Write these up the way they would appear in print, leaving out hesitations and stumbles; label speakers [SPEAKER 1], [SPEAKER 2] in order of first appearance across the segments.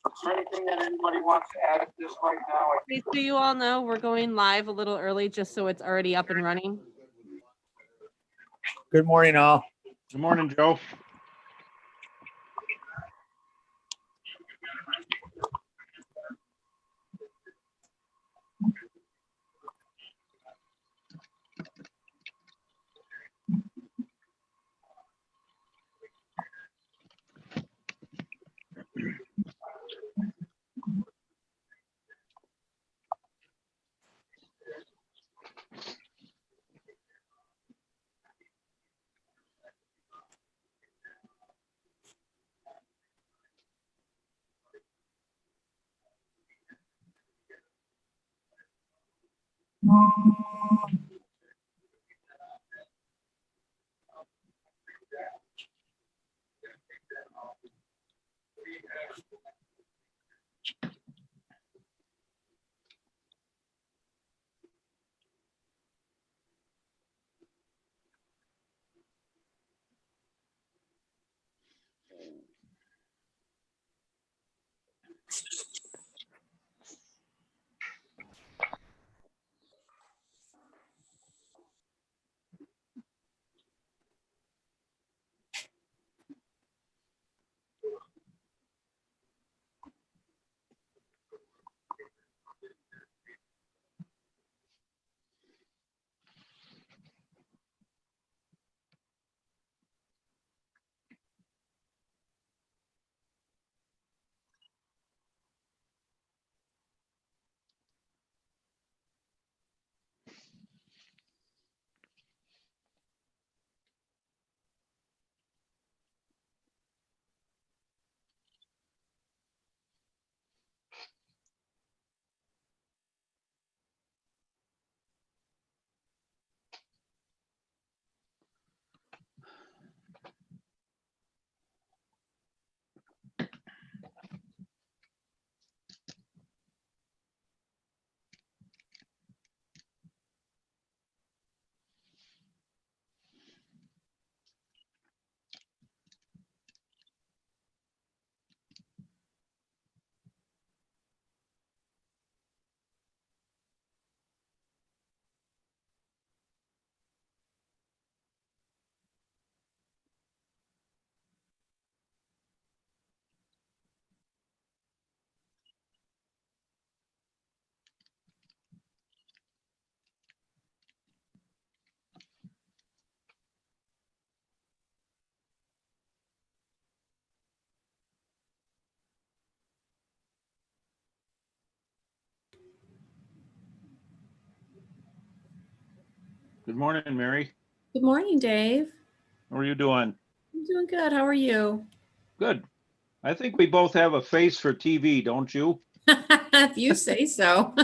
[SPEAKER 1] Is there anything that anybody wants to add to this right now?
[SPEAKER 2] Okay, so you all know we're going live a little early just so it's already up and running.
[SPEAKER 3] Good morning, all.
[SPEAKER 4] Good morning, Joe. Good morning, Mary.
[SPEAKER 5] Good morning, Dave.
[SPEAKER 4] How are you doing?
[SPEAKER 5] I'm doing good. How are you?
[SPEAKER 4] Good. I think we both have a face for TV, don't you?
[SPEAKER 5] If you say so.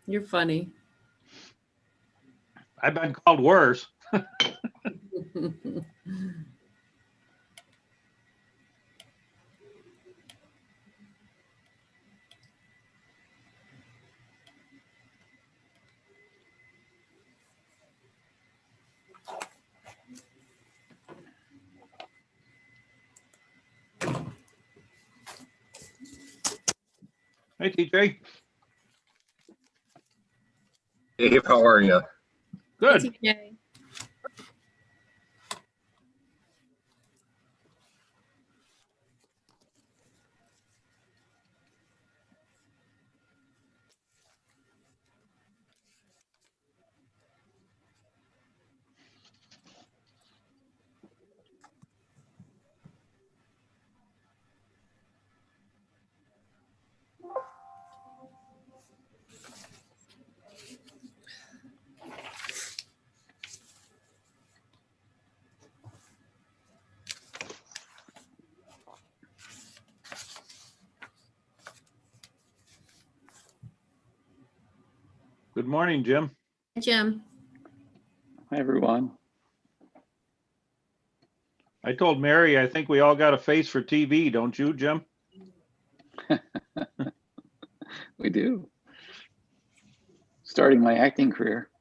[SPEAKER 5] You're funny.
[SPEAKER 4] I've been called worse. Hey, TJ.
[SPEAKER 6] Dave, how are you?
[SPEAKER 4] Good.
[SPEAKER 5] Hey, TJ.
[SPEAKER 4] Good morning, Jim.
[SPEAKER 5] Jim.
[SPEAKER 7] Hi, everyone.
[SPEAKER 4] I told Mary I think we all got a face for TV, don't you, Jim?
[SPEAKER 7] We do. Starting my acting career.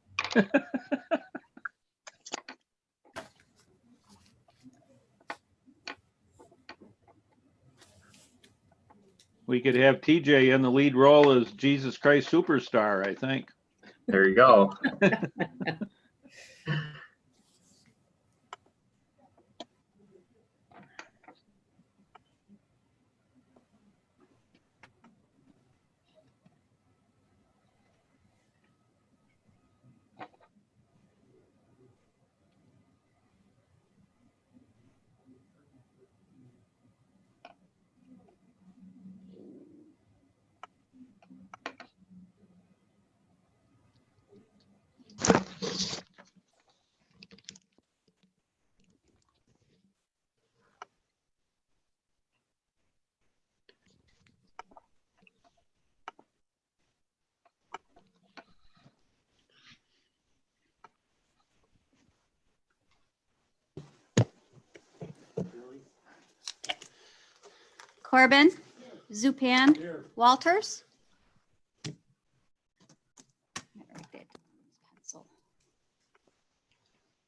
[SPEAKER 4] We could have TJ in the lead role as Jesus Christ Superstar, I think.
[SPEAKER 6] There you go.
[SPEAKER 3] Corbin, Zupan, Walters.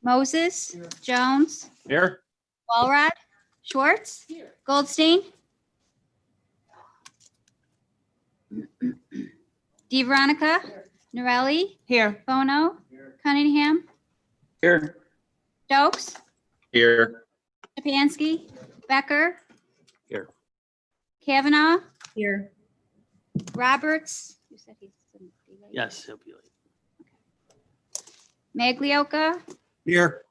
[SPEAKER 3] Moses, Jones,
[SPEAKER 4] Here?
[SPEAKER 3] Walrod, Schwartz, Goldstein. DeVeronica, Norelli,
[SPEAKER 2] Here.
[SPEAKER 3] Bono, Cunningham,
[SPEAKER 7] Here.
[SPEAKER 3] Stokes,
[SPEAKER 6] Here.
[SPEAKER 3] Stepanski, Becker.
[SPEAKER 6] Here.
[SPEAKER 3] Kavanaugh,
[SPEAKER 5] Here.
[SPEAKER 3] Roberts. You said he's gonna be late.
[SPEAKER 8] Yes, he'll be late.
[SPEAKER 3] Maglioka,
[SPEAKER 8] Here.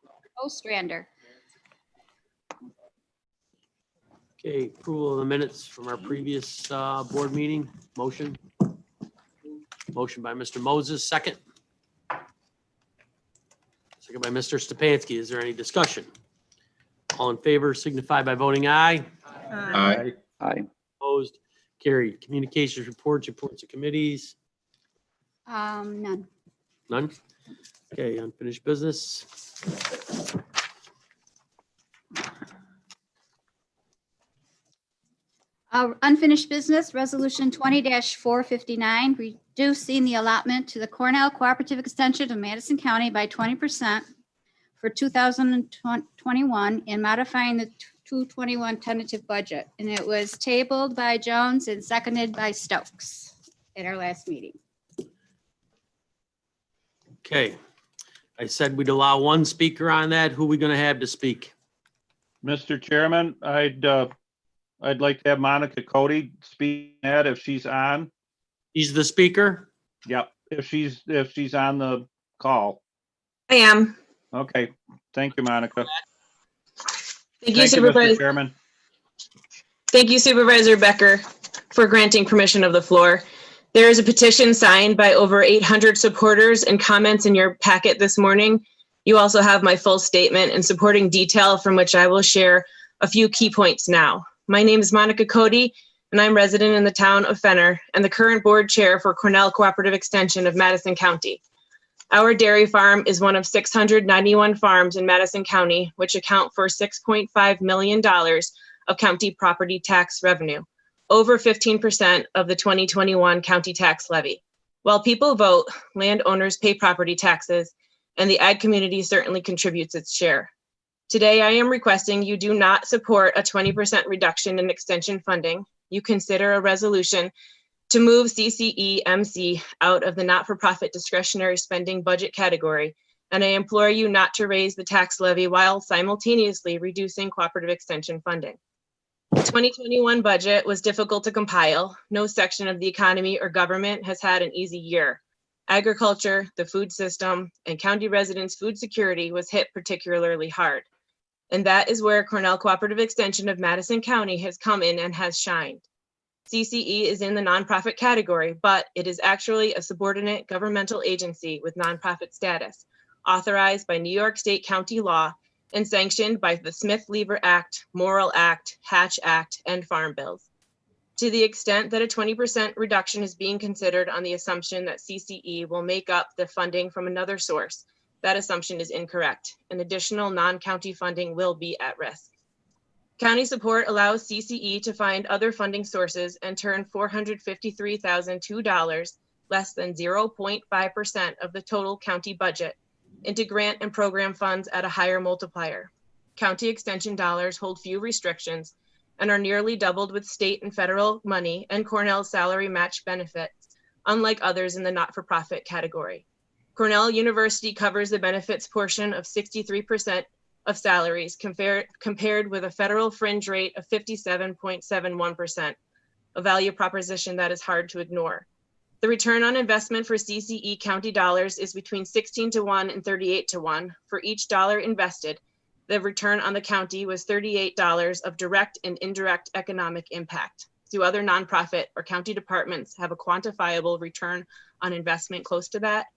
[SPEAKER 3] Ostrander.
[SPEAKER 8] Okay, approval of the minutes from our previous board meeting. Motion. Motion by Mr. Moses, second. Second by Mr. Stepanski. Is there any discussion? All in favor signify by voting aye.
[SPEAKER 6] Aye.
[SPEAKER 7] Aye.
[SPEAKER 8] Opposed, carried. Communications reports, reports of committees,
[SPEAKER 3] None.
[SPEAKER 8] none. Okay, unfinished business.
[SPEAKER 3] Unfinished business, resolution 20-459, reducing the allotment to the Cornell Cooperative Extension of Madison County by 20% for 2021 and modifying the 221 tentative budget. And it was tabled by Jones and seconded by Stokes at our last meeting.
[SPEAKER 8] Okay. I said we'd allow one speaker on that. Who are we going to have to speak?
[SPEAKER 4] Mr. Chairman, I'd like to have Monica Cody speak that if she's on.
[SPEAKER 8] He's the speaker?
[SPEAKER 4] Yep, if she's on the call.
[SPEAKER 9] I am.
[SPEAKER 4] Okay, thank you, Monica.
[SPEAKER 9] Thank you,
[SPEAKER 4] Mr.
[SPEAKER 9] Supervisor.
[SPEAKER 4] Chairman.
[SPEAKER 9] Thank you, Supervisor Becker, for granting permission of the floor. There is a petition signed by over 800 supporters and comments in your packet this morning. You also have my full statement and supporting detail from which I will share a few key points now. My name is Monica Cody, and I'm resident in the town of Fenner and the current board chair for Cornell Cooperative Extension of Madison County. Our dairy farm is one of 691 farms in Madison County, which account for $6.5 million of county property tax revenue, over 15% of the 2021 county tax levy. While people vote, landowners pay property taxes, and the ag community certainly contributes its share. Today, I am requesting you do not support a 20% reduction in extension funding. You consider a resolution to move CCE-MC out of the not-for-profit discretionary spending budget category, and I implore you not to raise the tax levy while simultaneously reducing cooperative extension funding. The 2021 budget was difficult to compile. No section of the economy or government has had an easy year. Agriculture, the food system, and county residents' food security was hit particularly hard. And that is where Cornell Cooperative Extension of Madison County has come in and has shined. CCE is in the nonprofit category, but it is actually a subordinate governmental agency with nonprofit status, authorized by New York State county law and sanctioned by the Smith-Lever Act, Morrill Act, Hatch Act, and Farm Bills. To the extent that a 20% reduction is being considered on the assumption that CCE will make up the funding from another source, that assumption is incorrect, and additional non-county funding will be at risk. County support allows CCE to find other funding sources and turn $453,002, less than 0.5% of the total county budget, into grant and program funds at a higher multiplier. County extension dollars hold few restrictions, and are nearly doubled with state and federal money and Cornell's salary match benefits, unlike others in the not-for-profit category. Cornell University covers the benefits portion of 63% of salaries compared with a federal fringe rate of 57.71%, a value proposition that is hard to ignore. The return on investment for CCE county dollars is between 16 to 1 and 38 to 1. For each dollar invested, the return on the county was $38 of direct and indirect economic impact. Do other nonprofit or county departments have a quantifiable return on investment close to that?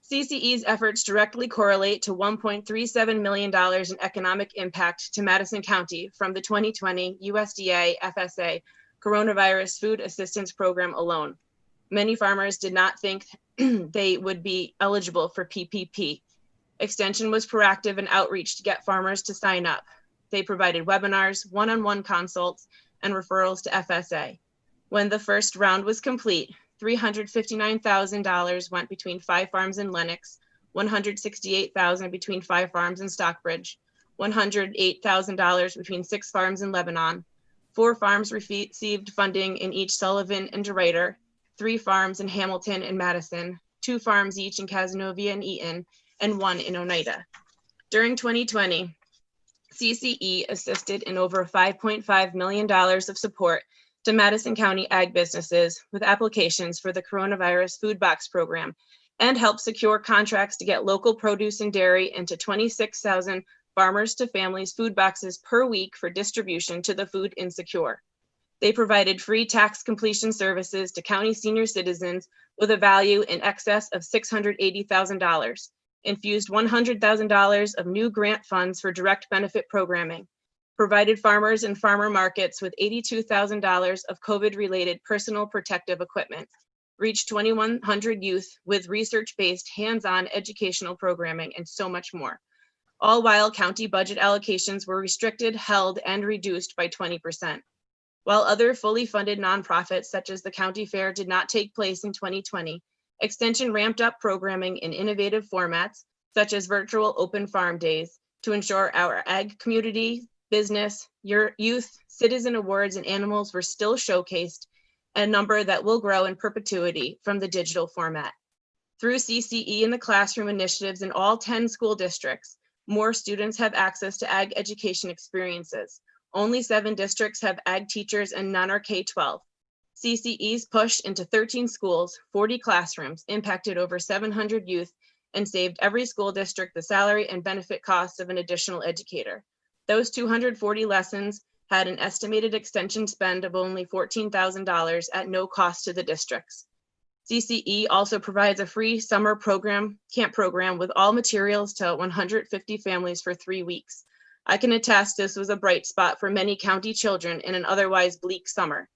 [SPEAKER 9] CCE's efforts directly correlate to $1.37 million in economic impact to Madison County from the 2020 USDA FSA Coronavirus Food Assistance Program alone. Many farmers did not think they would be eligible for PPP. Extension was proactive in outreach to get farmers to sign up. They provided webinars, one-on-one consults, and referrals to FSA. When the first round was complete, $359,000 went between 5 farms in Lenox, $168,000 between 5 farms in Stockbridge, $108,000 between 6 farms in Lebanon, 4 farms received funding in each Sullivan and DeRuyter, 3 farms in Hamilton and Madison, 2 farms each in Cazenovia and Eaton, and 1 in Oneida. During 2020, CCE assisted in over $5.5 million of support to Madison County ag businesses with applications for the coronavirus food box program and helped secure contracts to get local produce and dairy into 26,000 farmers to families food boxes per week for distribution to the food insecure. They provided free tax completion services to county senior citizens with a value in excess of $680,000, infused $100,000 of new grant funds for direct benefit programming, provided farmers and farmer markets with $82,000 of COVID-related personal protective equipment, reached 2,100 youth with research-based hands-on educational programming, and so much more. All while county budget allocations were restricted, held, and reduced by 20%. While other fully funded nonprofits such as the county fair did not take place in 2020, Extension ramped up programming in innovative formats such as virtual open farm days to ensure our ag community, business, youth, citizen awards, and animals were still showcased, a number that will grow in perpetuity from the digital format. Through CCE in the classroom initiatives in all 10 school districts, more students have access to ag education experiences. Only 7 districts have ag teachers and none are K-12. CCE's push into 13 schools, 40 classrooms, impacted over 700 youth and saved every school district the salary and benefit costs of an additional educator. Those 240 lessons had an estimated extension spend of only $14,000 at no cost to the districts. CCE also provides a free summer camp program with all materials to 150 families for 3 weeks. I can attest this was a bright spot for many county children in an otherwise bleak summer.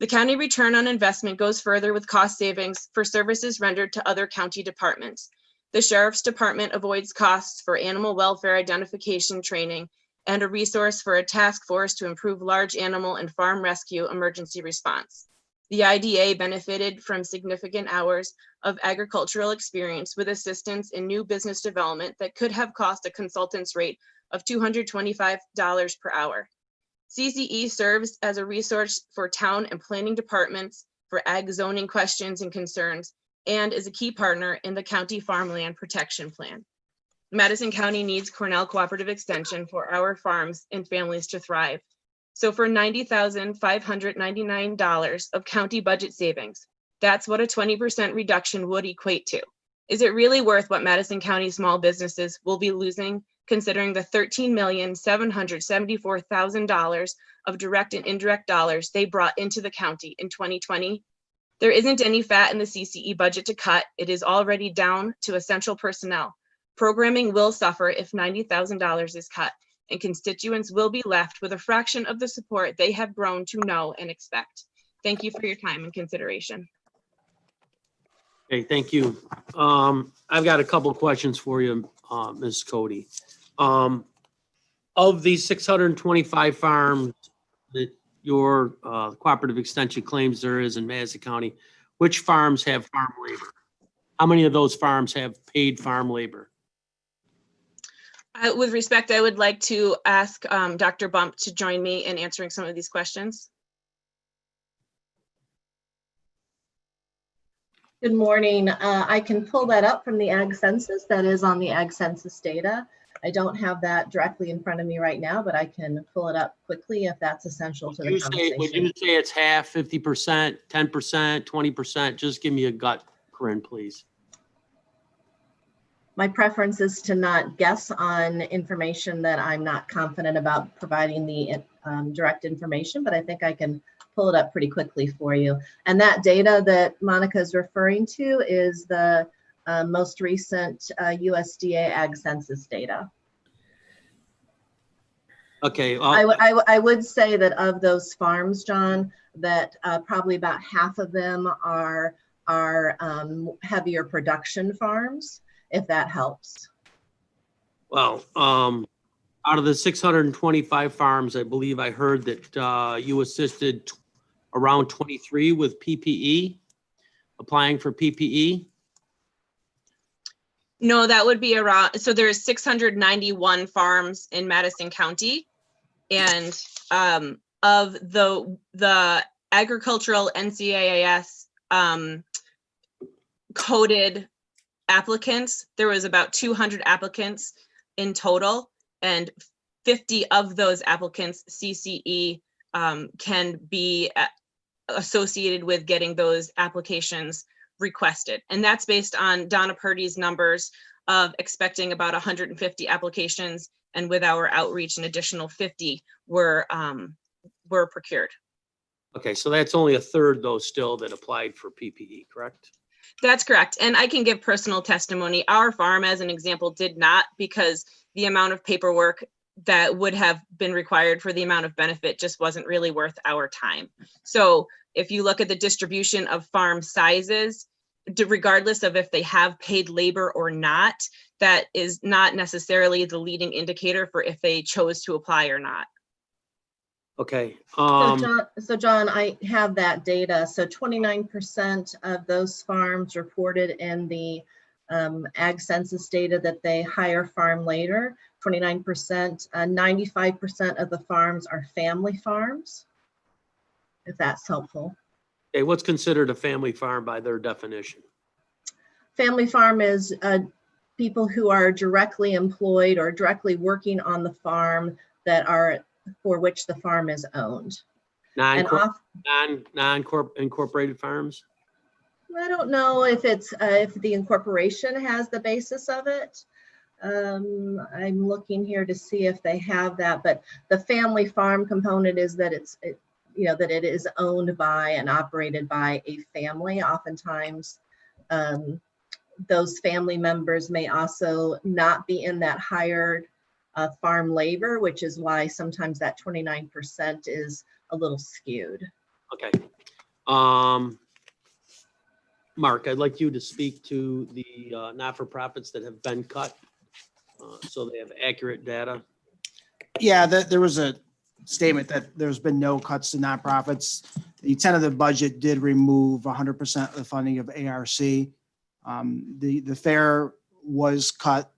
[SPEAKER 9] The county return on investment goes further with cost savings for services rendered to other county departments. The Sheriff's Department avoids costs for animal welfare identification training and a resource for a task force to improve large animal and farm rescue emergency response. The IDA benefited from significant hours of agricultural experience with assistance in new business development that could have cost a consultant's rate of $225 per hour. CCE serves as a resource for town and planning departments for ag zoning questions and concerns, and is a key partner in the county farmland protection plan. Madison County needs Cornell Cooperative Extension for our farms and families to thrive. So for $90,599 of county budget savings, that's what a 20% reduction would equate to. Is it really worth what Madison County small businesses will be losing, considering the $13,774,000 of direct and indirect dollars they brought into the county in 2020? There isn't any fat in the CCE budget to cut. It is already down to essential personnel. Programming will suffer if $90,000 is cut, and constituents will be left with a fraction of the support they have grown to know and expect. Thank you for your time and consideration.
[SPEAKER 8] Okay, thank you. I've got a couple of questions for you, Ms. Cody. Of these 625 farms that your cooperative extension claims there is in Madison County, which farms have farm labor? How many of those farms have paid farm labor?
[SPEAKER 9] With respect, I would like to ask Dr. Bump to join me in answering some of these questions.
[SPEAKER 10] Good morning. I can pull that up from the Ag Census. That is on the Ag Census data. I don't have that directly in front of me right now, but I can pull it up quickly if that's essential to the
[SPEAKER 8] Would
[SPEAKER 10] conversation.
[SPEAKER 8] you say it's half, 50%, 10%, 20%? Just give me a gut, Corinne, please.
[SPEAKER 10] My preference is to not guess on information that I'm not confident about providing the direct information, but I think I can pull it up pretty quickly for you. And that data that Monica is referring to is the most recent USDA Ag Census data.
[SPEAKER 8] Okay.
[SPEAKER 10] I would say that of those farms, John, that probably about half of them are heavier production farms, if that helps.
[SPEAKER 8] Well, out of the 625 farms, I believe I heard that you assisted around 23 with PPE, applying for PPE.
[SPEAKER 9] No, that would be around, so there's 691 farms in Madison County. And of the agricultural NCAAS coded applicants, there was about 200 applicants in total, and 50 of those applicants CCE can be associated with getting those applications requested. And that's based on Donna Purdy's numbers of expecting about 150 applications, and with our outreach, an additional 50 were procured.
[SPEAKER 8] Okay, so that's only a third though still that applied for PPE, correct?
[SPEAKER 9] That's correct. And I can give personal testimony. Our farm, as an example, did not, because the amount of paperwork that would have been required for the amount of benefit just wasn't really worth our time. So if you look at the distribution of farm sizes, regardless of if they have paid labor or not, that is not necessarily the leading indicator for if they chose to apply or not.
[SPEAKER 8] Okay.
[SPEAKER 10] So John, I have that data. So 29% of those farms reported in the Ag Census data that they hire farm later. 29%, 95% of the farms are family farms, if that's helpful.
[SPEAKER 8] Okay, what's considered a family farm by their definition?
[SPEAKER 10] Family farm is people who are directly employed or directly working on the farm that are for which the farm is owned.
[SPEAKER 8] Non-incorporated farms?
[SPEAKER 10] I don't know if it's if the incorporation has the basis of it. I'm looking here to see if they have that, but the family farm component is that that it is owned by and operated by a family. Oftentimes, those family members may also not be in that hired farm labor, which is why sometimes that 29% is a little skewed.
[SPEAKER 8] Okay. Mark, I'd like you to speak to the not-for-profits that have been cut, so they have accurate data.
[SPEAKER 11] Yeah, there was a statement that there's been no cuts to nonprofits. The tentative budget did remove 100% of the funding of ARC. The fair was cut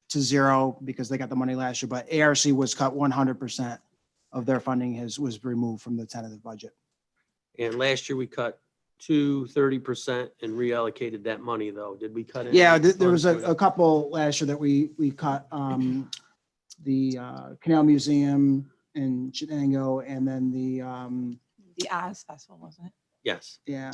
[SPEAKER 11] to zero because they got the money last year, but ARC was cut 100% of their funding was removed from the tentative budget.
[SPEAKER 8] And last year we cut 30% and reallocated that money though. Did we cut it?
[SPEAKER 11] Yeah, there was a couple last year that we cut, the Canal Museum in Chenango, and then the
[SPEAKER 2] Oz Festival, wasn't it?
[SPEAKER 8] Yes.
[SPEAKER 11] Yeah.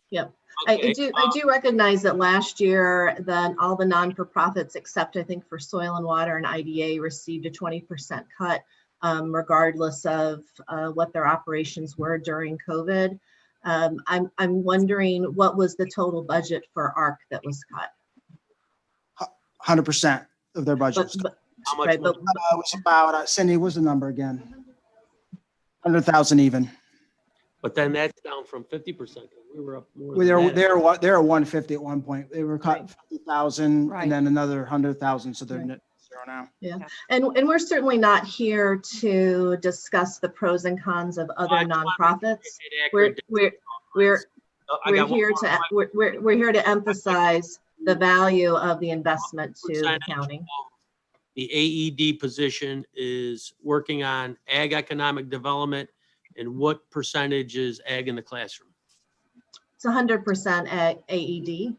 [SPEAKER 10] Yep.
[SPEAKER 8] Okay.
[SPEAKER 10] I do recognize that last year, all the non-for-profits, except I think for Soil and Water and IDA, received a 20% cut, regardless of what their operations were during COVID. I'm wondering what was the total budget for ARC that was cut?
[SPEAKER 11] 100% of their budget.
[SPEAKER 8] How much
[SPEAKER 10] Right,
[SPEAKER 8] money?
[SPEAKER 10] but
[SPEAKER 11] It was about, Cindy, what's the number again? 100,000 even.
[SPEAKER 8] But then that's down from 50%. We were up more.
[SPEAKER 11] They
[SPEAKER 8] than
[SPEAKER 11] were
[SPEAKER 8] that.
[SPEAKER 11] they were 150 at one point. They were cut 50,000
[SPEAKER 2] Right.
[SPEAKER 11] and then another 100,000. So they're
[SPEAKER 10] Right.
[SPEAKER 11] net zero now.
[SPEAKER 10] yeah, and we're certainly not here to discuss the pros and cons of other
[SPEAKER 8] I just wanted to
[SPEAKER 10] nonprofits.
[SPEAKER 8] get accurate
[SPEAKER 10] We're
[SPEAKER 8] I got one
[SPEAKER 10] here
[SPEAKER 8] more
[SPEAKER 10] to we're here to emphasize the value of the investment to the county.
[SPEAKER 8] the AED position is working on ag economic development, and what percentage is ag in the classroom?
[SPEAKER 10] It's 100% AED.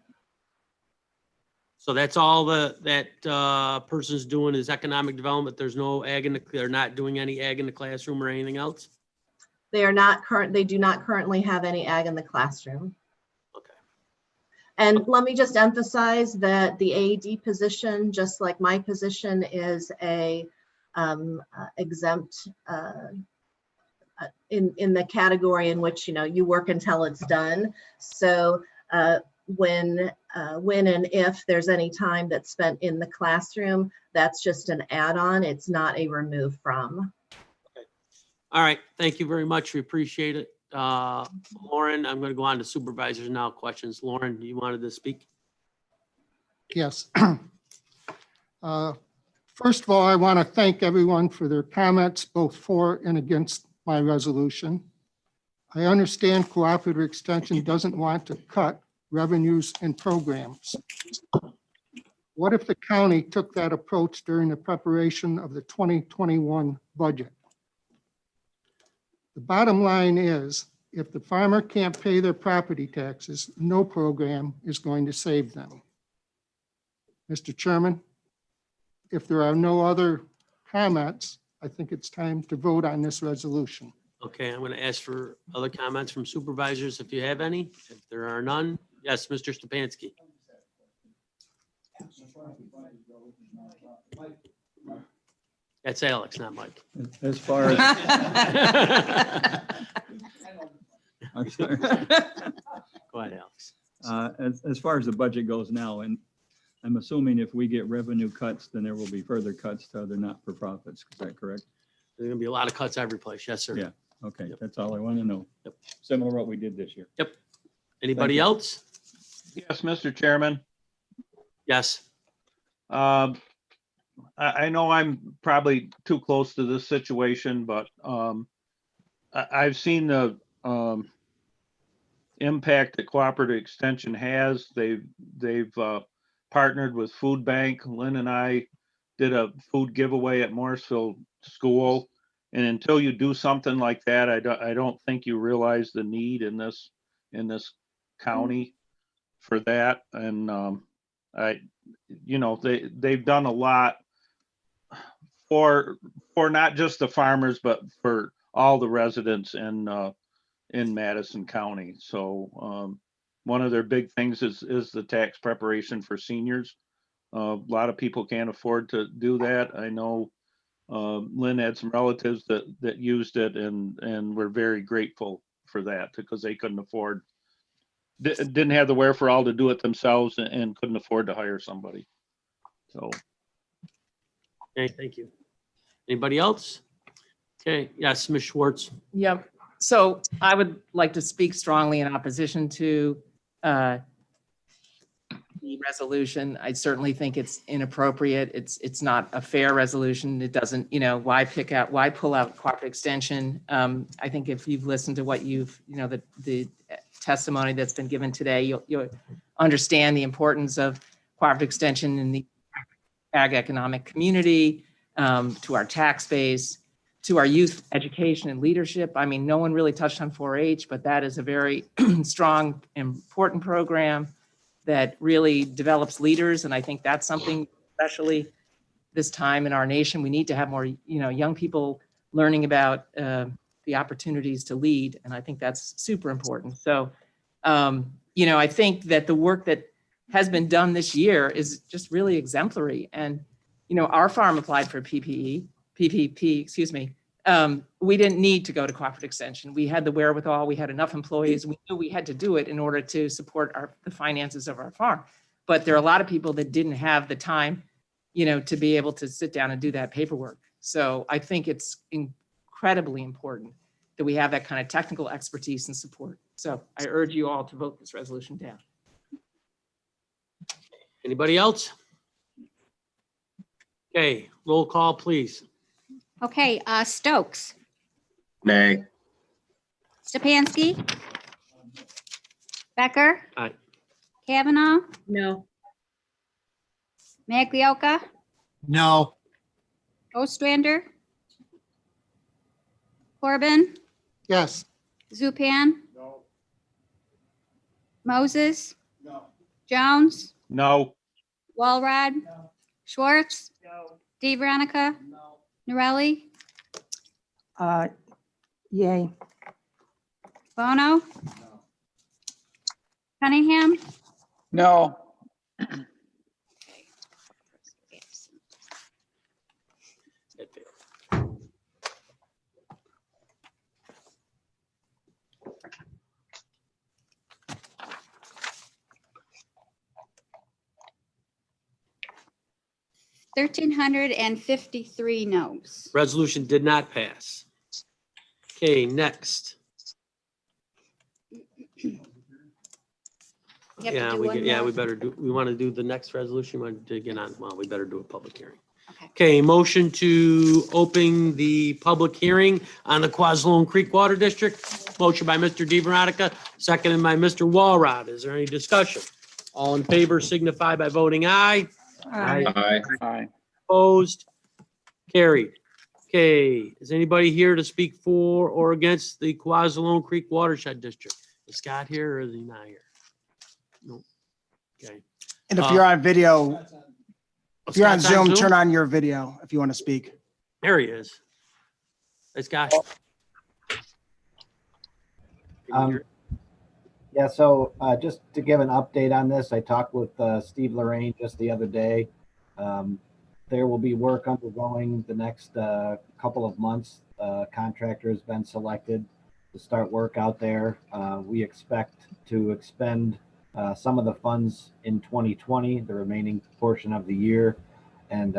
[SPEAKER 8] So that's all that person's doing is economic development. There's no ag in the, they're not doing any ag in the classroom or anything else?
[SPEAKER 10] They do not currently have any ag in the classroom.
[SPEAKER 8] Okay.
[SPEAKER 10] And let me just emphasize that the AED position, just like my position, is a exempt in the category in which, you work until it's done. So when and if there's any time that's spent in the classroom, that's just an add-on. It's not a remove from.
[SPEAKER 8] All right, thank you very much. We appreciate it. Lauren, I'm going to go on to supervisors now. Questions. Lauren, you wanted to speak?
[SPEAKER 12] Yes. First of all, I want to thank everyone for their comments, both for and against my resolution. I understand cooperative extension doesn't want to cut revenues and programs. What if the county took that approach during the preparation of the 2021 budget? The bottom line is, if the farmer can't pay their property taxes, no program is going to save them. Mr. Chairman, if there are no other comments, I think it's time to vote on this resolution.
[SPEAKER 8] Okay, I'm going to ask for other comments from supervisors if you have any. If there are none, yes, Mr. Stepanski. That's Alex, not Mike.
[SPEAKER 13] As far as, I'm sorry.
[SPEAKER 8] Go ahead, Alex.
[SPEAKER 13] As far as the budget goes now, and I'm assuming if we get revenue cuts, then there will be further cuts to other not-for-profits. Is that correct?
[SPEAKER 8] There's going to be a lot of cuts every place. Yes, sir.
[SPEAKER 13] Yeah. Okay, that's all I want to know.
[SPEAKER 8] Yep.
[SPEAKER 13] Similar to what we did this year.
[SPEAKER 8] Yep. Anybody else?
[SPEAKER 4] Yes, Mr. Chairman.
[SPEAKER 8] Yes.
[SPEAKER 4] I know I'm probably too close to this situation, but I've seen the impact that cooperative extension has. They've partnered with Food Bank. Lynn and I did a food giveaway at Morrisville School. And until you do something like that, I don't think you realize the need in this county for that. And they've done a lot for not just the farmers, but for all the residents in Madison County. So one of their big things is the tax preparation for seniors. A lot of people can't afford to do that. I know Lynn had some relatives that used it and were very grateful for that because they couldn't afford, didn't have the wherewithal to do it themselves and couldn't afford to hire somebody. So.
[SPEAKER 8] Okay, thank you. Anybody else? Okay, yes, Ms. Schwartz.
[SPEAKER 14] Yep. So I would like to speak strongly in opposition to the resolution. I certainly think it's inappropriate. It's not a fair resolution. It doesn't, why pull out cooperative extension? I think if you've listened to what the testimony that's been given today, you'll understand the importance of cooperative extension in the ag economic community, to our tax base, to our youth education and leadership. I mean, no one really touched on 4-H, but that is a very strong, important program that really develops leaders. And I think that's something, especially this time in our nation, we need to have more, young people learning about the opportunities to lead. And I think that's super important. So, I think that the work that has been done this year is just really exemplary. And, our farm applied for PPP, excuse me. We didn't need to go to cooperative extension. We had the wherewithal. We had enough employees. We knew we had to do it in order to support the finances of our farm. But there are a lot of people that didn't have the time, to be able to sit down and do that paperwork. So I think it's incredibly important that we have that kind of technical expertise and support. So I urge you all to vote this resolution down.
[SPEAKER 8] Anybody else? Okay, roll call, please.
[SPEAKER 3] Okay, Stokes,
[SPEAKER 6] Nay.
[SPEAKER 3] Stepanski, Becker,
[SPEAKER 8] Aye.
[SPEAKER 3] Kavanaugh,
[SPEAKER 5] No.
[SPEAKER 3] Maglioka,
[SPEAKER 11] No.
[SPEAKER 3] Ostrander, Corbin,
[SPEAKER 12] Yes.
[SPEAKER 3] Zupan, Moses, Jones,
[SPEAKER 4] No.
[SPEAKER 3] Walrod, Schwartz, Dee Veronica, Norelli,
[SPEAKER 15] Yay.
[SPEAKER 3] Bono, Cunningham,
[SPEAKER 7] No.
[SPEAKER 3] 1,353 noes.
[SPEAKER 8] Resolution did not pass. Okay, next.
[SPEAKER 3] You have to
[SPEAKER 8] Yeah,
[SPEAKER 3] do one
[SPEAKER 8] we
[SPEAKER 3] more.
[SPEAKER 8] better do, we want to do the next resolution, we want to get on, well, we better do a public hearing.
[SPEAKER 3] Okay.
[SPEAKER 8] Okay, motion to open the public hearing on the Quasarone Creek Water District. Motion by Mr. DeVeronica, seconded by Mr. Walrod. Is there any discussion? All in favor signify by voting aye.
[SPEAKER 6] Aye.
[SPEAKER 7] Aye.
[SPEAKER 8] Opposed? Carried. Okay, is anybody here to speak for or against the Quasarone Creek Watershed District? Is Scott here or is he not here? No. Okay.
[SPEAKER 11] And if you're on video, if you're on
[SPEAKER 8] Scott's
[SPEAKER 11] Zoom, turn on your video if you want to speak.
[SPEAKER 8] There he is. Hey, Scott.
[SPEAKER 16] Yeah, so just to give an update on this, I talked with Steve Lorraine just the other day. There will be work undergoing the next couple of months. Contractor has been selected to start work out there. We expect to expend some of the funds in 2020, the remaining portion of the year. And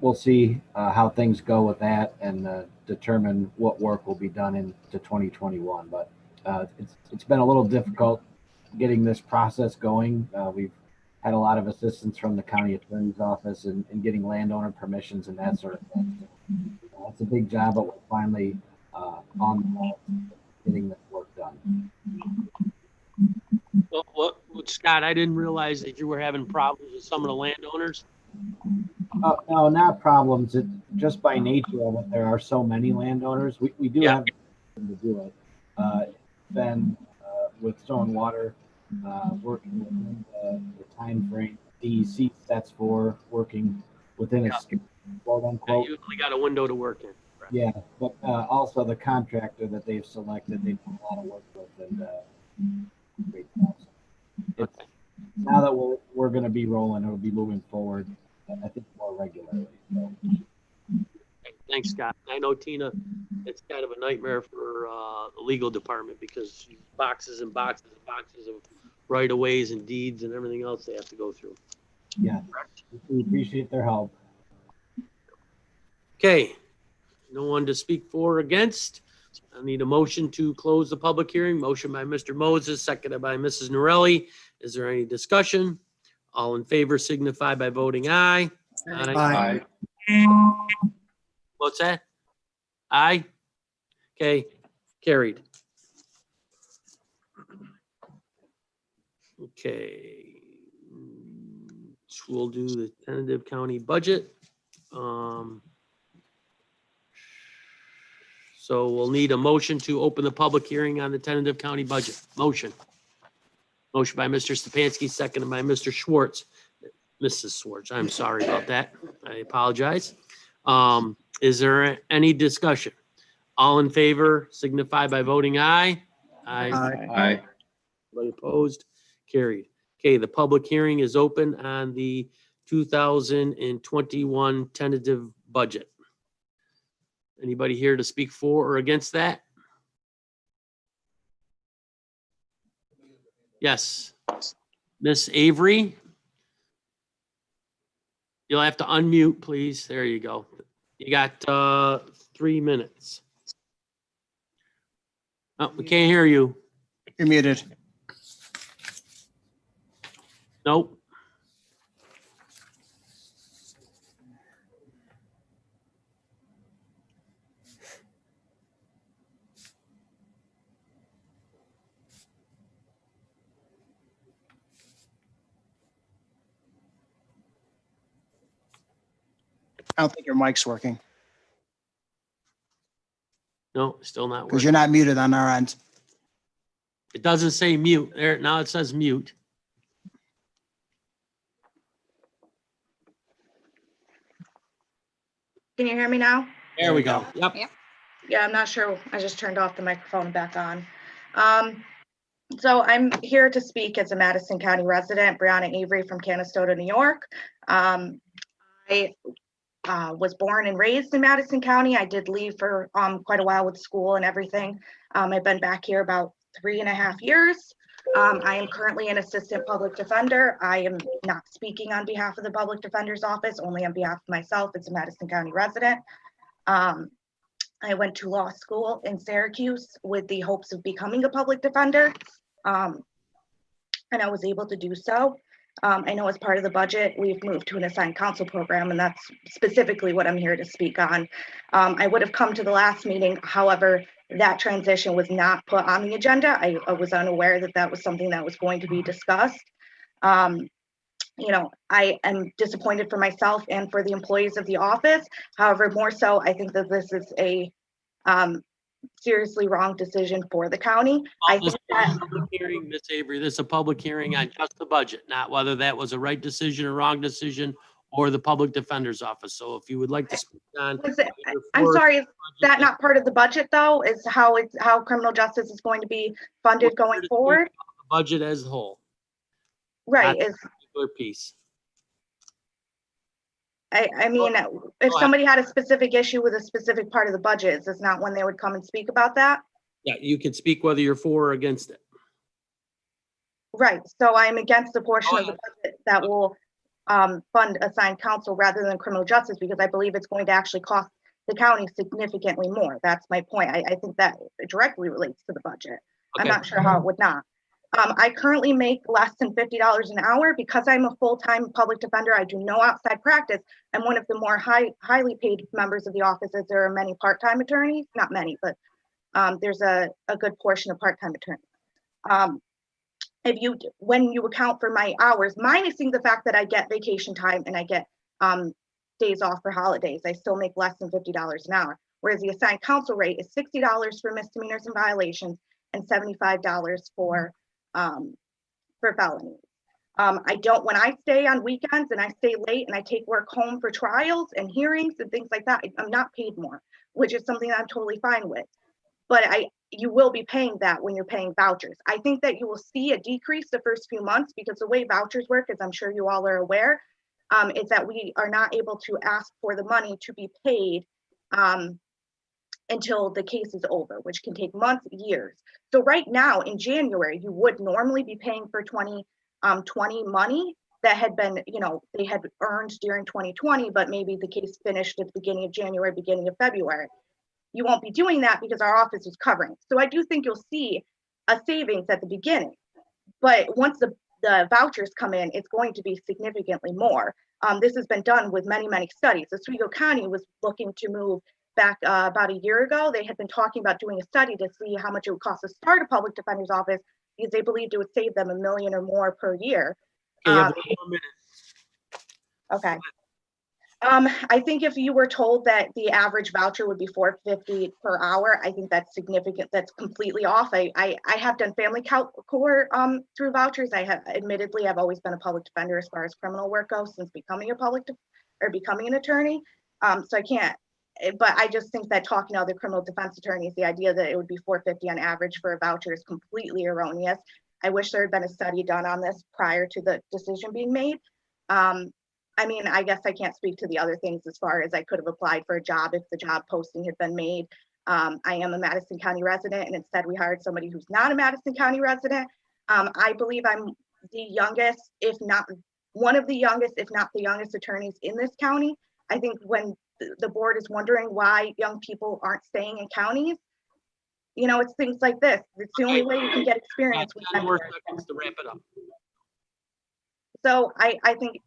[SPEAKER 16] we'll see how things go with that and determine what work will be done into 2021. But it's been a little difficult getting this process going. We've had a lot of assistance from the county attorney's office and getting landowner permissions and that sort of thing. It's a big job, but we're finally on the ball getting this work done.
[SPEAKER 8] What, Scott, I didn't realize that you were having problems with some of the landowners.
[SPEAKER 16] No, not problems. It just by nature of it, there are so many landowners. We do have to do it. Then with Stone Water, working within the time frame DEC sets for working within a quote unquote.
[SPEAKER 8] You only got a window to work in. Right.
[SPEAKER 16] Yeah, but also the contractor that they've selected, they've done a lot of work with, and great job. It's, now that we're going to be rolling, it'll be moving forward, I think, more regularly. So.
[SPEAKER 8] Thanks, Scott. I know, Tina, it's kind of a nightmare for the legal department because boxes and boxes and boxes of right-of-ways and deeds and everything else they have to go through.
[SPEAKER 16] Yeah, we appreciate their help.
[SPEAKER 8] Okay, no one to speak for or against. I need a motion to close the public hearing. Motion by Mr. Moses, seconded by Mrs. Norelli. Is there any discussion? All in favor signify by voting aye.
[SPEAKER 11] Aye.
[SPEAKER 8] What's that? Aye? Okay, carried. Okay. We'll do the tentative county budget. So we'll need a motion to open the public hearing on the tentative county budget. Motion. Motion by Mr. Stepanski, seconded by Mr. Schwartz. Mrs. Schwartz, I'm sorry about that. I apologize. Is there any discussion? All in favor signify by voting aye.
[SPEAKER 6] Aye.
[SPEAKER 8] Anybody opposed? Carried. Okay, the public hearing is open on the 2021 tentative budget. Anybody here to speak for or against that? Yes. Miss Avery? You'll have to unmute, please. There you go. You got 3 minutes. Oh, we can't hear you.
[SPEAKER 11] You're muted.
[SPEAKER 8] Nope.
[SPEAKER 11] I don't think your mic's working
[SPEAKER 8] No, still not
[SPEAKER 11] because
[SPEAKER 8] working.
[SPEAKER 11] you're not muted on our end.
[SPEAKER 8] It doesn't say mute there. Now it says mute.
[SPEAKER 15] Can you hear me now?
[SPEAKER 8] There we go. Yep.
[SPEAKER 15] Yeah, I'm not sure. I just turned off the microphone back on. So I'm here to speak as a Madison County resident, Brianna Avery from Canastota, New York. I was born and raised in Madison County. I did leave for quite a while with school and everything. I've been back here about 3.5 years. I am currently an assistant public defender. I am not speaking on behalf of the public defender's office, only on behalf of myself as a Madison County resident. I went to law school in Syracuse with the hopes of becoming a public defender, and I was able to do so. I know as part of the budget, we've moved to an assigned counsel program, and that's specifically what I'm here to speak on. I would have come to the last meeting, however, that transition was not put on the agenda. I was unaware that that was something that was going to be discussed. You know, I am disappointed for myself and for the employees of the office. However, more so, I think that this is a seriously wrong decision for the county. I think that
[SPEAKER 8] Hearing, Ms. Avery, this is a public hearing on just the budget, not whether that was a right decision or wrong decision or the public defender's office. So if you would like to speak on.
[SPEAKER 15] I'm sorry, is that not part of the budget though? Is how criminal justice is going to be funded going forward?
[SPEAKER 8] The budget as a whole.
[SPEAKER 15] Right,
[SPEAKER 8] Not
[SPEAKER 15] is,
[SPEAKER 8] a particular piece.
[SPEAKER 15] I mean, if somebody had a specific issue with a specific part of the budget, is this not when they would come and speak about that?
[SPEAKER 8] Yeah, you can speak whether you're for or against it.
[SPEAKER 15] Right, so I'm against the portion of the budget that will fund assigned counsel rather than criminal justice, because I believe it's going to actually cost the county significantly more. That's my point. I think that directly relates to the budget. I'm
[SPEAKER 8] Okay.
[SPEAKER 15] not sure how it would not. I currently make less than $50 an hour because I'm a full-time public defender. I do no outside practice. I'm one of the more highly paid members of the office, as there are many part-time attorneys, not many, but there's a good portion of part-time attorneys. When you account for my hours, minusing the fact that I get vacation time and I get days off for holidays, I still make less than $50 an hour. Whereas the assigned counsel rate is $60 for misdemeanors and violations and $75 for felonies. When I stay on weekends and I stay late and I take work home for trials and hearings and things like that, I'm not paid more, which is something that I'm totally fine with. But you will be paying that when you're paying vouchers. I think that you will see a decrease the first few months because the way vouchers work, as I'm sure you all are aware, is that we are not able to ask for the money to be paid until the case is over, which can take months, years. So right now in January, you would normally be paying for 2020 money that had been, they had earned during 2020, but maybe the case finished at the beginning of January, beginning of February. You won't be doing that because our office is covering. So I do think you'll see a savings at the beginning, but once the vouchers come in, it's going to be significantly more. This has been done with many, many studies. Oswego County was looking to move back about a year ago. They had been talking about doing a study to see how much it would cost to start a public defender's office because they believed it would save them $1 million or more per year.
[SPEAKER 8] Okay, you have 1 more minute.
[SPEAKER 15] Okay. I think if you were told that the average voucher would be $4.50 per hour, I think that's significant. That's completely off. I have done family court through vouchers. Admittedly, I've always been a public defender as far as criminal work goes since becoming becoming an attorney. So I can't. But I just think that talking to other criminal defense attorneys, the idea that it would be $4.50 on average for a voucher is completely erroneous. I wish there had been a study done on this prior to the decision being made. I mean, I guess I can't speak to the other things as far as I could have applied for a job if the job posting had been made. I am a Madison County resident, and instead we hired somebody who's not a Madison County resident. I believe I'm the youngest, if not one of the youngest, if not the youngest attorneys in this county. I think when the board is wondering why young people aren't staying in counties, it's things like this. It's the only way you can get experience with
[SPEAKER 8] 10 more seconds to wrap it up.
[SPEAKER 15] So I think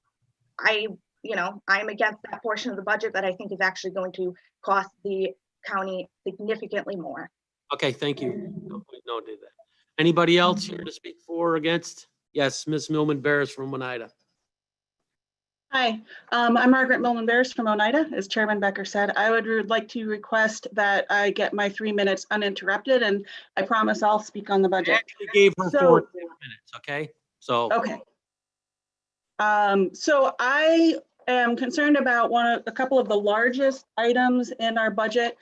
[SPEAKER 15] I'm against that portion of the budget that I think is actually going to cost the county significantly more.
[SPEAKER 8] Okay, thank you. No, did that. Anybody else here to speak for or against? Yes, Ms. Millman Barris from Oneida.
[SPEAKER 17] Hi, I'm Margaret Millman Bears from Oneida. As Chairman Becker said, I would like to request that I get my 3 minutes uninterrupted, and I promise I'll speak on the
[SPEAKER 8] I
[SPEAKER 17] budget.
[SPEAKER 8] actually gave her
[SPEAKER 17] So-
[SPEAKER 8] 4 minutes, okay? So,
[SPEAKER 17] Okay. So I am concerned about a couple of the largest items in our budget,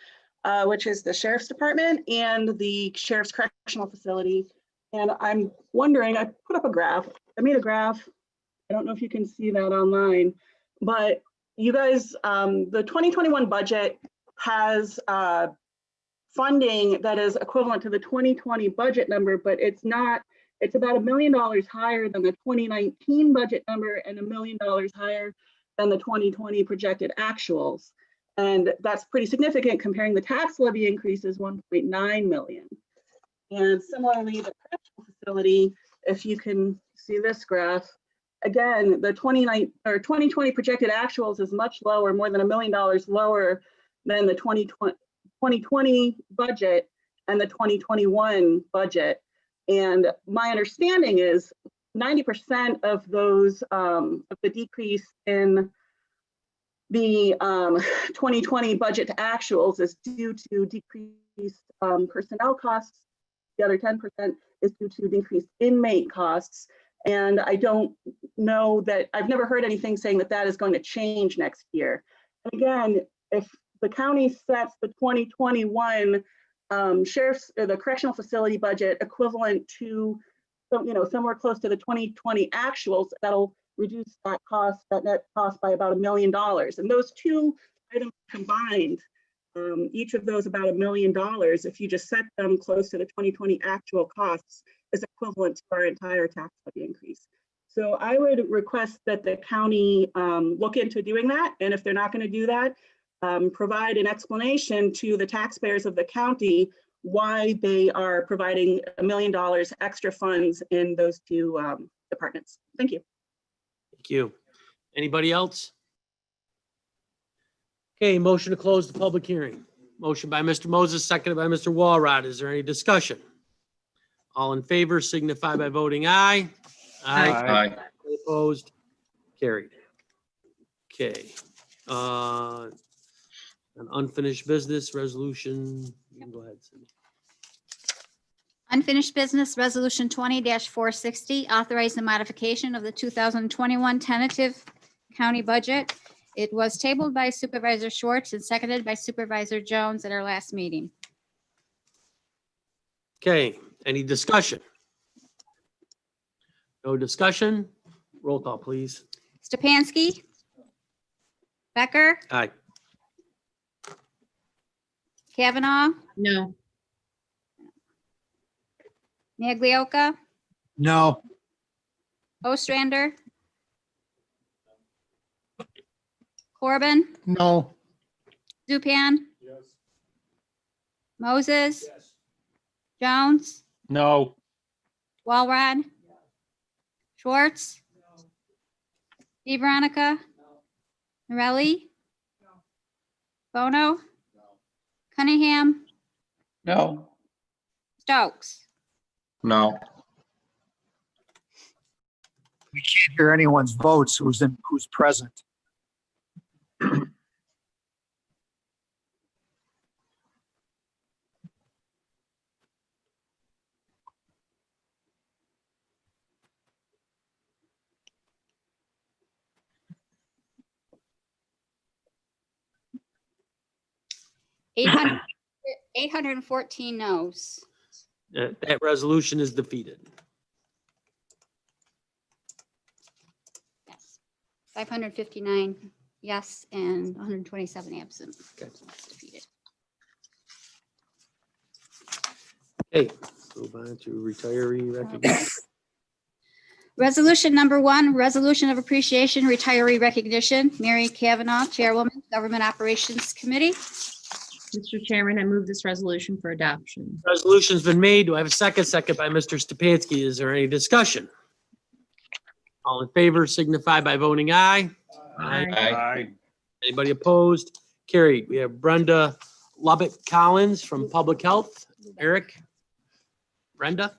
[SPEAKER 17] which is the Sheriff's Department and the Sheriff's Correctional Facility. And I'm wondering, I put up a graph. I made a graph. I don't know if you can see that online, but you guys, the 2021 budget has funding that is equivalent to the 2020 budget number, but it's not, it's about $1 million higher than the 2019 budget number and $1 million higher than the 2020 projected actuals. And that's pretty significant comparing the tax levy increase is 1.9 million. And similarly, the correctional facility, if you can see this graph, again, the 2020 projected actuals is much lower, more than $1 million lower than the 2020 budget and the 2021 budget. And my understanding is 90% of those, of the decrease in the 2020 budget to actuals is due to decreased personnel costs. The other 10% is due to decreased inmate costs. And I don't know that, I've never heard anything saying that that is going to change next year. And again, if the county sets the 2021 sheriff's or the correctional facility budget equivalent to, somewhere close to the 2020 actuals, that'll reduce that cost, that net cost by about $1 million. And those two items combined, each of those about $1 million, if you just set them close to the 2020 actual costs, is equivalent to our entire tax levy increase. So I would request that the county look into doing that. And if they're not going to do that, provide an explanation to the taxpayers of the county why they are providing $1 million extra funds in those two departments. Thank you.
[SPEAKER 8] thank you. Anybody else? Okay, motion to close the public hearing. Motion by Mr. Moses, seconded by Mr. Walrod. Is there any discussion? All in favor signify by voting aye.
[SPEAKER 6] Aye.
[SPEAKER 8] Opposed? Carried. Okay. An unfinished business resolution. You can go ahead, Cindy.
[SPEAKER 3] Unfinished business resolution 20-460, authorize the modification of the 2021 tentative county budget. It was tabled by Supervisor Schwartz and seconded by Supervisor Jones at our last meeting.
[SPEAKER 8] Okay, any discussion? No discussion? Roll call, please.
[SPEAKER 3] Stepanski? Becker?
[SPEAKER 8] Aye.
[SPEAKER 3] Kavanaugh?
[SPEAKER 5] No.
[SPEAKER 3] Maglioka?
[SPEAKER 11] No.
[SPEAKER 3] Ostrander? Corbin?
[SPEAKER 12] No.
[SPEAKER 3] Zupan? Moses? Jones?
[SPEAKER 4] No.
[SPEAKER 3] Walrod? Schwartz? DeVeronica? Morelli? Bono? Cunningham?
[SPEAKER 7] No.
[SPEAKER 3] Stokes?
[SPEAKER 6] No.
[SPEAKER 18] We can't hear anyone's votes who's present.
[SPEAKER 3] Eight hundred 814 noes.
[SPEAKER 8] That resolution is defeated.
[SPEAKER 3] Yes. 559 yes and 127 absent.
[SPEAKER 8] Okay.
[SPEAKER 3] That's defeated.
[SPEAKER 8] Okay, move on to retiree recognition.
[SPEAKER 3] Resolution number 1, resolution of appreciation, retiree recognition. Mary Kavanaugh, Chairwoman, Government Operations Committee.
[SPEAKER 5] Mr. Chairman, I move this resolution for adoption.
[SPEAKER 8] Resolution's been made. Do I have a second? Second by Mr. Stepanski. Is there any discussion? All in favor signify by voting aye.
[SPEAKER 6] Aye.
[SPEAKER 8] Anybody opposed? Carried. We have Brenda Lubbock Collins from Public Health. Eric? Brenda?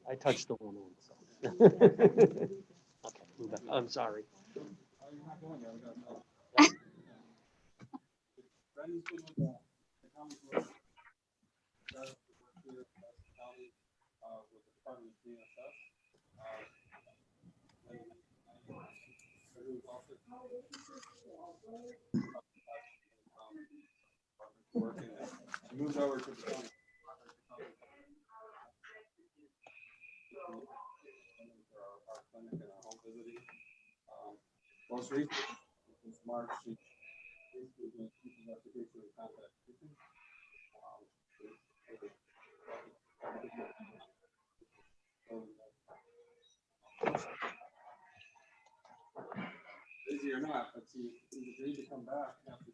[SPEAKER 8] I touched the one. Okay, move back. I'm sorry.
[SPEAKER 6] Moved over to the county. Our clinic and our home visiting. Most recently, since March, she basically been keeping up to date with contact tracing. Busy or not, but she agreed to come back after.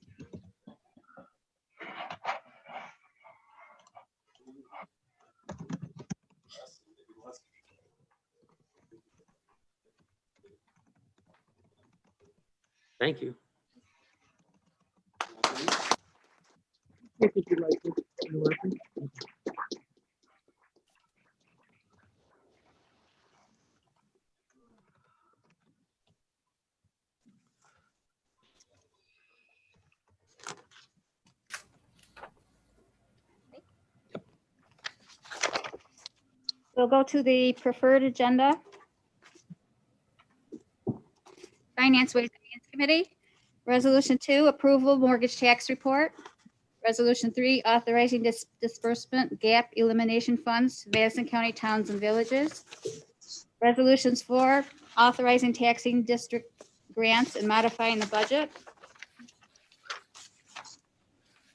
[SPEAKER 8] Thank you.
[SPEAKER 3] We'll go to the preferred agenda. Finance, Ways and Means Committee. Resolution 2, approval mortgage tax report. Resolution 3, authorizing disbursement gap elimination funds to Madison County towns and villages. Resolutions 4, authorizing taxing district grants and modifying the budget.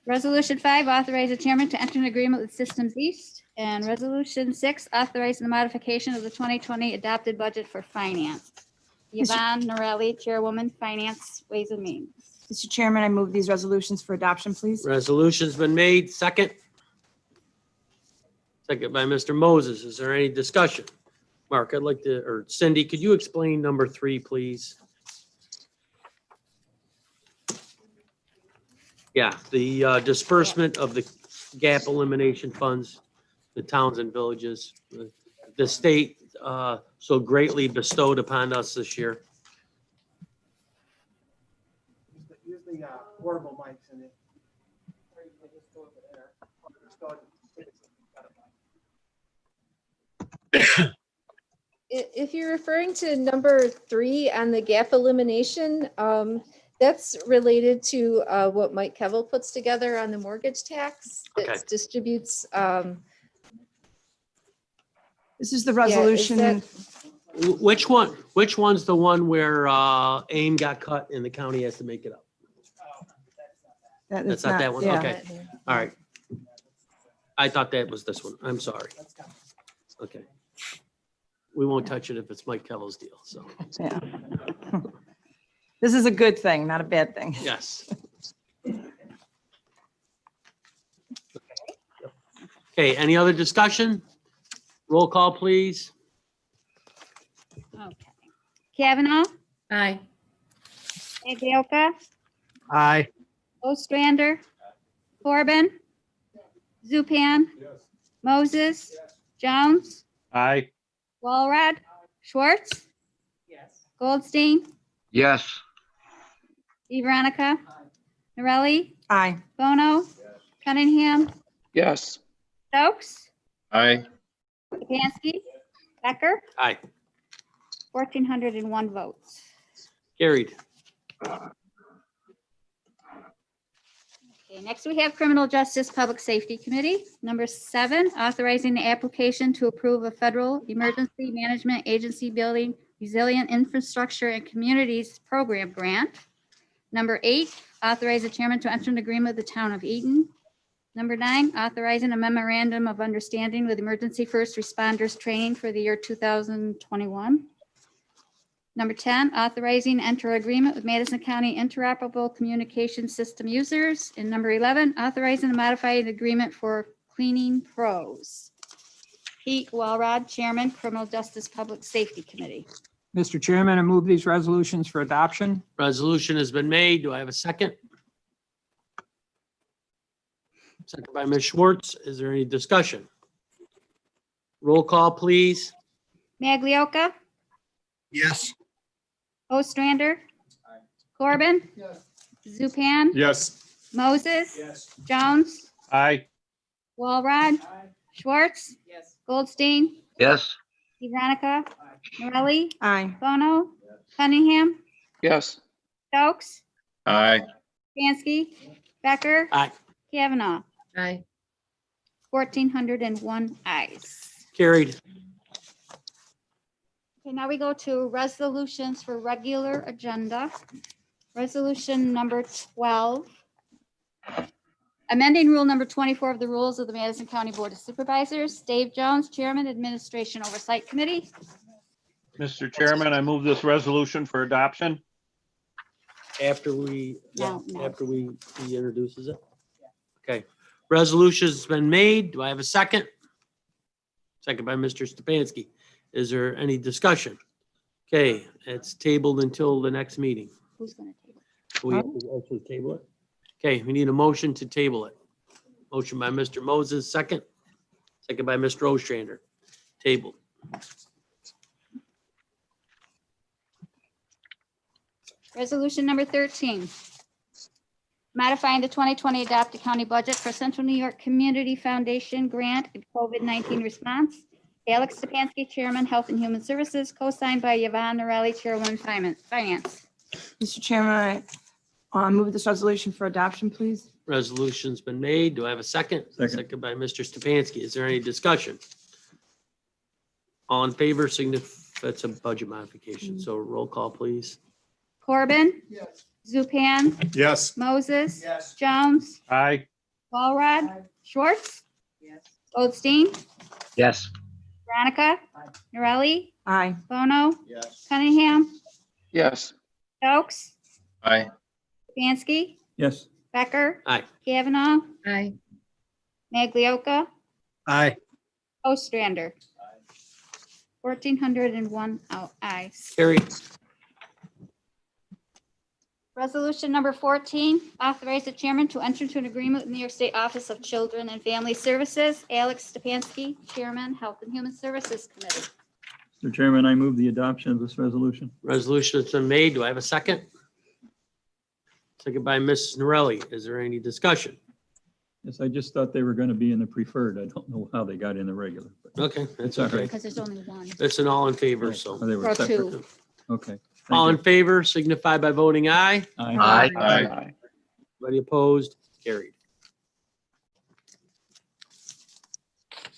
[SPEAKER 3] Resolution 5, authorize the chairman to enter an agreement with Systems East. And Resolution 6, authorizing the modification of the 2020 adopted budget for finance. Yvonne Norelli, Chairwoman, Finance, Ways and Means.
[SPEAKER 19] Mr. Chairman, I move these resolutions for adoption, please.
[SPEAKER 8] Resolution's been made. Second. Second by Mr. Moses. Is there any discussion? Mark, I'd like to, or Cindy, could you explain number 3, please? Yeah, the disbursement of the gap elimination funds, the towns and villages. The state so greatly bestowed upon us this year.
[SPEAKER 11] Use the portable mics in it.
[SPEAKER 20] If you're referring to number 3 on the gap elimination, that's related to what Mike Kevel puts together on the mortgage tax that
[SPEAKER 8] Okay.
[SPEAKER 20] distributes.
[SPEAKER 19] This is the
[SPEAKER 20] yeah, is
[SPEAKER 19] resolution.
[SPEAKER 20] that-
[SPEAKER 8] Which one? Which one's the one where AIM got cut and the county has to make it up? That's not that one?
[SPEAKER 19] yeah.
[SPEAKER 8] Okay, all right. I thought that was this one. I'm sorry. Okay. We won't touch it if it's Mike Kevel's deal, so,
[SPEAKER 19] Yeah. This is a good thing, not a bad thing.
[SPEAKER 8] yes. Okay, any other discussion? Roll call, please.
[SPEAKER 3] Okay. Kavanaugh,
[SPEAKER 5] Aye.
[SPEAKER 3] Adelka,
[SPEAKER 18] Aye.
[SPEAKER 3] Ostrander, Corbin, Zupan, Moses, Jones,
[SPEAKER 4] Aye.
[SPEAKER 3] Walrod, Schwartz, Goldstein,
[SPEAKER 18] Yes.
[SPEAKER 3] Veronica, Norelli,
[SPEAKER 19] Aye.
[SPEAKER 3] Bono, Cunningham,
[SPEAKER 6] Yes.
[SPEAKER 3] Stokes,
[SPEAKER 6] Aye.
[SPEAKER 3] Pansky, Becker,
[SPEAKER 8] Aye,
[SPEAKER 3] 1,401 votes.
[SPEAKER 8] carried.
[SPEAKER 3] Okay, next we have Criminal Justice Public Safety Committee. Number 7, authorizing the application to approve a federal emergency management agency building resilient infrastructure and communities program grant. Number 8, authorize the chairman to enter an agreement with the town of Eaton. Number 9, authorizing a memorandum of understanding with emergency first responders training for the year 2021. Number 10, authorizing enter agreement with Madison County interoperable communication system users. And number 11, authorizing a modified agreement for cleaning pros. Pete Walrod, Chairman, Criminal Justice Public Safety Committee.
[SPEAKER 18] Mr. Chairman, I move these resolutions for adoption.
[SPEAKER 8] Resolution has been made. Do I have a second? second by Ms. Schwartz. Is there any discussion? Roll call, please.
[SPEAKER 3] Maglioka,
[SPEAKER 18] Yes.
[SPEAKER 3] Ostrander, Corbin, Zupan,
[SPEAKER 6] Yes.
[SPEAKER 3] Moses, Jones,
[SPEAKER 4] Aye.
[SPEAKER 3] Walrod, Schwartz, Goldstein,
[SPEAKER 7] Yes.
[SPEAKER 3] Veronica, Morelli,
[SPEAKER 19] Aye.
[SPEAKER 3] Bono, Cunningham,
[SPEAKER 7] Yes.
[SPEAKER 3] Stokes,
[SPEAKER 6] Aye.
[SPEAKER 3] Bansky, Becker,
[SPEAKER 8] Aye.
[SPEAKER 3] Kavanaugh.
[SPEAKER 5] Aye.
[SPEAKER 3] 1,401 ayes.
[SPEAKER 8] Carried.
[SPEAKER 3] Okay, now we go to resolutions for regular agenda. Resolution number 12. Amending rule number 24 of the rules of the Madison County Board of Supervisors. Dave Jones, Chairman, Administration Oversight Committee.
[SPEAKER 4] Mr. Chairman, I move this resolution for adoption.
[SPEAKER 8] After we,
[SPEAKER 3] No, no.
[SPEAKER 8] after he introduces it? Okay. Resolution's been made. Do I have a second? Second by Mr. Stefanski. Is there any discussion? Okay, it's tabled until the next meeting.
[SPEAKER 3] Who's going to table?
[SPEAKER 8] We have to also table it? Okay, we need a motion to table it. Motion by Mr. Moses, second. Second by Mr. Ostrander. Table.
[SPEAKER 3] Resolution number 13. Modifying the 2020 adopted county budget for Central New York Community Foundation grant and COVID-19 response. Alex Stefanski, Chairman, Health and Human Services, co-signed by Yvonne Norelli, Chairwoman, Finance.
[SPEAKER 19] Mr. Chairman, I move this resolution for adoption, please.
[SPEAKER 8] Resolution's been made. Do I have a second?
[SPEAKER 13] Second.
[SPEAKER 8] By Mr. Stefanski. Is there any discussion? All in favor, that's a budget modification. So roll call, please.
[SPEAKER 3] Corbin. Zupan.
[SPEAKER 6] Yes.
[SPEAKER 3] Moses. Jones.
[SPEAKER 4] Aye.
[SPEAKER 3] Walrod. Schwartz. Goldstein.
[SPEAKER 7] Yes.
[SPEAKER 3] Veronica. Norelli.
[SPEAKER 19] Aye.
[SPEAKER 3] Bono. Cunningham.
[SPEAKER 7] Yes.
[SPEAKER 3] Stokes.
[SPEAKER 6] Aye.
[SPEAKER 3] Bansky.
[SPEAKER 13] Yes.
[SPEAKER 3] Becker.
[SPEAKER 8] Aye.
[SPEAKER 3] Kavanaugh.
[SPEAKER 5] Aye.
[SPEAKER 3] Maglioka.
[SPEAKER 18] Aye.
[SPEAKER 3] Ostrander. 1,401 ayes.
[SPEAKER 8] Carried.
[SPEAKER 3] Resolution number 14, authorize the chairman to enter into an agreement with New York State Office of Children and Family Services. Alex Stefanski, Chairman, Health and Human Services Committee.
[SPEAKER 13] Mr. Chairman, I move the adoption of this resolution.
[SPEAKER 8] Resolution has been made. Do I have a second? Second by Mrs. Norelli. Is there any discussion?
[SPEAKER 13] Yes, I just thought they were going to be in the preferred. I don't know how they got in the regular. but
[SPEAKER 8] Okay, that's
[SPEAKER 13] all
[SPEAKER 8] okay.
[SPEAKER 13] right.
[SPEAKER 3] Because there's only one.
[SPEAKER 8] It's an all in favor, so.
[SPEAKER 13] Oh, they were
[SPEAKER 3] Or
[SPEAKER 13] separate.
[SPEAKER 3] two.
[SPEAKER 13] Okay. Thank
[SPEAKER 8] All in
[SPEAKER 13] you.
[SPEAKER 8] favor signify by voting aye.
[SPEAKER 13] Aye.
[SPEAKER 6] Aye.
[SPEAKER 8] Anybody opposed? Carried.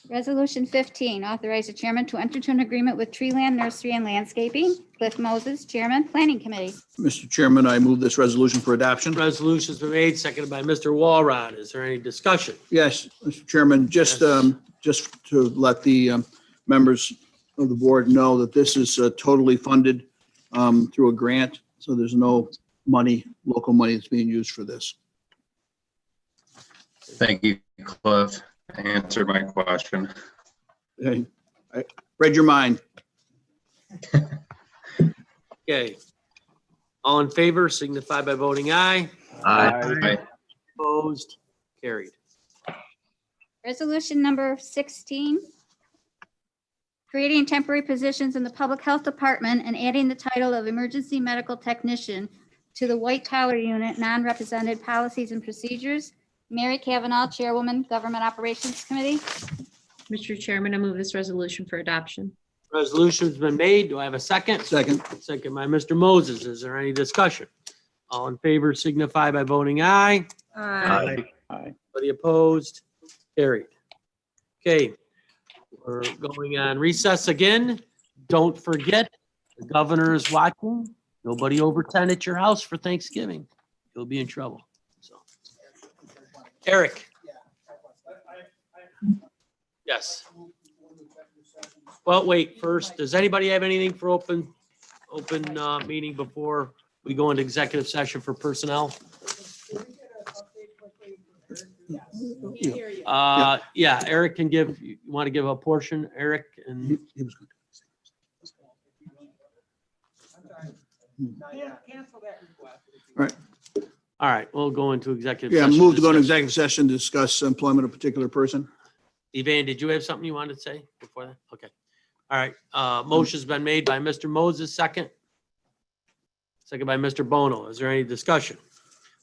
[SPEAKER 3] Resolution 15, authorize the chairman to enter into an agreement with Treeland Nursery and Landscaping. Cliff Moses, Chairman, Planning Committee.
[SPEAKER 18] Mr. Chairman, I move this resolution for adoption.
[SPEAKER 8] Resolution's been made, seconded by Mr. Walrod. Is there any discussion?
[SPEAKER 18] Yes, Mr. Chairman, just to let the members of the board know that this is totally funded through a grant, so there's no money, local money that's being used for this.
[SPEAKER 6] Thank you, Cliff. Answered my question.
[SPEAKER 18] Hey, I read your mind.
[SPEAKER 8] Okay. All in favor signify by voting aye.
[SPEAKER 6] Aye.
[SPEAKER 8] Opposed? Carried.
[SPEAKER 3] Resolution number 16, creating temporary positions in the Public Health Department and adding the title of Emergency Medical Technician to the White Collar Unit, Non-Represented Policies and Procedures. Mary Kavanaugh, Chairwoman, Government Operations Committee.
[SPEAKER 5] Mr. Chairman, I move this resolution for adoption.
[SPEAKER 8] Resolution's been made. Do I have a second?
[SPEAKER 18] Second.
[SPEAKER 8] Second by Mr. Moses. Is there any discussion? All in favor signify by voting aye.
[SPEAKER 18] Aye.
[SPEAKER 8] Anybody opposed? Carried. Okay, we're going on recess again. Don't forget, the governor is watching. Nobody over 10 at your house for Thanksgiving. You'll be in trouble. So, Eric. Yes. Well, wait, first, does anybody have anything for open meeting before we go into executive session for personnel? Yeah, Eric can give, you want to give a portion, Eric? And
[SPEAKER 18] He was good. All right.
[SPEAKER 8] All right, we'll go into executive.
[SPEAKER 18] Yeah,
[SPEAKER 8] session
[SPEAKER 18] move to go into
[SPEAKER 8] discuss-
[SPEAKER 18] executive session to discuss employment of a particular person.
[SPEAKER 8] Evan, did you have something you wanted to say before that? Okay. All right, motion's been made by Mr. Moses, second. Second by Mr. Bono. Is there any discussion?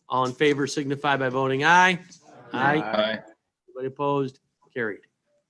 [SPEAKER 8] All in favor signify by voting aye. Aye.
[SPEAKER 7] Aye.
[SPEAKER 8] Anybody opposed? Carried.